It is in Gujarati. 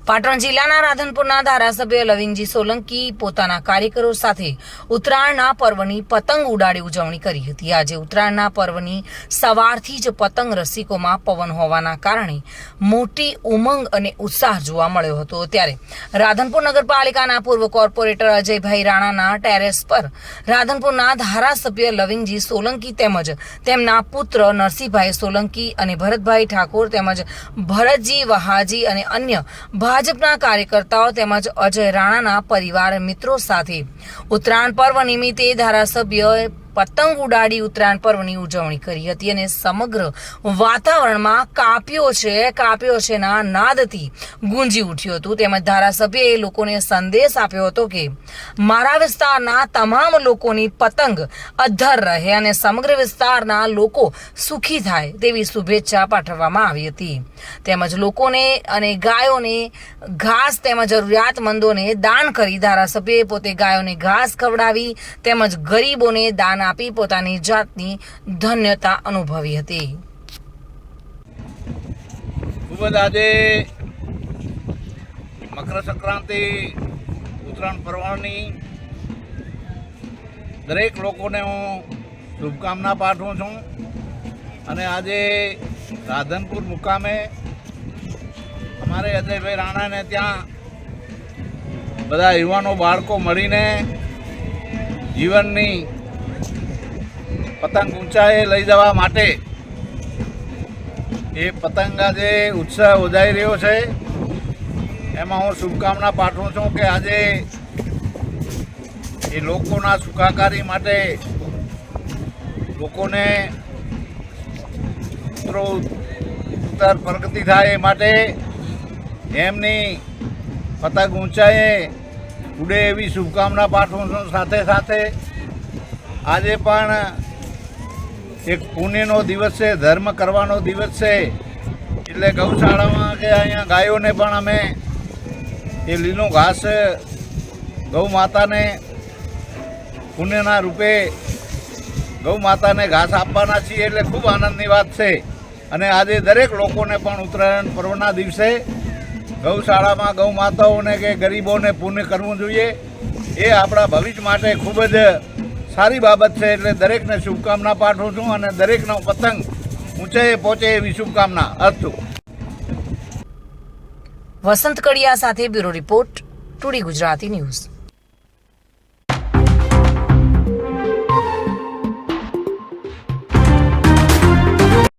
પાટણ જિલ્લાના રાધનપુરના ધારાસભ્ય લવિંગજી સોલંકી પોતાના કાર્યકરો સાથે ઉત્તરાયણના પર્વની પતંગ ઉડાડી ઉજવણી કરી હતી। આજે ઉત્તરાયણના પર્વની સવારથી જ પતંગ રસિકોમાં પવન હોવાના કારણે મોટી ઉમંગ અને ઉત્સાહ જોવા મળ્યો હતો। ત્યારે રાધનપુર નગરપાલિકાના પૂર્વ કોર્પોરેટર અજયભાઈ રાણાના ટેરેસ પર રાધનપુરના ધારાસભ્ય લવિંગજી સોલંકી તેમજ તેમના પુત્ર નરસિંહભાઈ સોલંકી અને ભરતભાઈ ઠાકોર તેમજ ભરતજી વહાજી અને અન્ય ભાજપના કાર્યકર્તાઓ તેમજ અજય રાણાના પરિવાર મિત્રો સાથે ઉત્તરાયણ પર્વ નિમિત્તે ધારાસભ્યોએ પતંગ ઉડાડી ઉત્તરાયણ પર્વની ઉજવણી કરી હતી અને સમગ્ર વાતાવરણમાં કાપ્યો છે ના નાદથી ગુંજી ઉઠ્યું હતું। તેમજ ધારાસભ્યએ લોકોને સંદેશ આપ્યો હતો કે મારા વિસ્તારના તમામ લોકોની પતંગ અધ્ધર રહે અને સમગ્ર વિસ્તારના લોકો સુખી થાય તેવી શુભેચ્છા પાઠવવામાં આવી હતી। તેમજ લોકોને અને ગાયોને ઘાસ તેમજ જરૂરિયાતમંદોને દાન કરી ધારાસભ્યએ પોતે ગાયોને ઘાસ ખવડાવી તેમજ ગરીબોને દાન આપી પોતાની જાતની ધન્યતા અનુભવી હતી। ખૂબ જ આજે મકર સંક્રાંતિ ઉત્તરાયણ પર્વની દરેક લોકોને હું શુભકામના પાઠવું છું અને આજે રાધનપુર મુકામે અમારે અજયભાઈ રાણાને ત્યાં બધા યુવાનો બાળકો મળીને જીવનની પતંગ ઊંચાઈએ લઈ જવા માટે એ પતંગ આજે ઉત્સાહ વધારી રહ્યો છે। એમાં હું શુભકામના પાઠવું છું કે આજે એ લોકોના સુખાકારી માટે લોકોને ઉત્તર પ્રગતિ થાય એ માટે એમની પતંગ ઊંચાઈએ ઉડે એવી શુભકામના પાઠવું છું। સાથે સાથે આજે પણ એક પુણ્યનો દિવસ છે, ધર્મ કરવાનો દિવસ છે, એટલે ગૌશાળામાં કે અહીંયા ગાયોને પણ અમે એ લીલું ઘાસ ગૌ માતાને પુણ્યના રૂપે ગૌ માતાને ઘાસ આપવાના છીએ એટલે ખૂબ આનંદની વાત છે। અને આજે દરેક લોકોને પણ ઉત્તરાયણ પર્વના દિવસે ગૌશાળામાં ગૌ માતાઓને કે ગરીબોને પુણ્ય કરવું જોઈએ, એ આપણા ભવિષ્ય માટે ખૂબ જ સારી બાબત છે। એટલે દરેકને શુભકામના પાઠવું છું અને દરેકનો પતંગ ઊંચાઈએ પહોંચે એવી શુભકામના અસ્તુ। વસંત કડિયા સાથે bureau report, today Gujarati news.